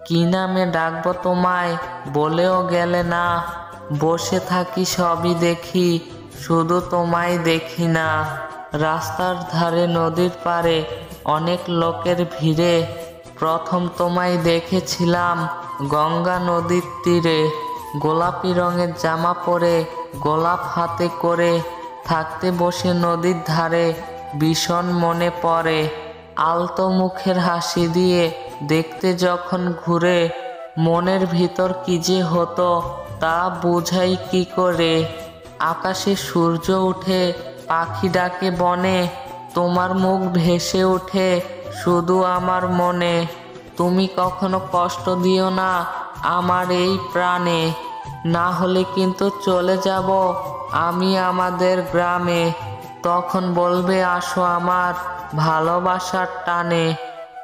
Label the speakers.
Speaker 1: কি নামে ডাকবো তোমায় বলেও গেলে না। বসে থাকি সবই দেখি, শুধু তোমায় দেখি না। রাস্তার ধারে নদীর পাড়ে অনেক লোকের ভিড়ে, প্রথম তোমায় দেখেছিলাম গঙ্গা নদীর তীরে। গোলাপি রঙের জামা পরে গোলাপ হাতে করে, থাকতে বসে নদীর ধারে ভীষণ মনে পড়ে। আলতো মুখের হাসি দিয়ে দেখতে যখন ঘুরে, মনের ভিতর কি যে হতো তা বুঝাই কি করে। আকাশে সূর্য উঠে, পাখি ডাকে বনে, তোমার মুখ ভেসে ওঠে শুধু আমার মনে। তুমি কখনো কষ্ট দিও না আমার এই প্রাণে, না হলে কিন্তু চলে যাব আমি আমাদের গ্রামে। তখন বলবে আসো আমার ভালোবাসার টানে।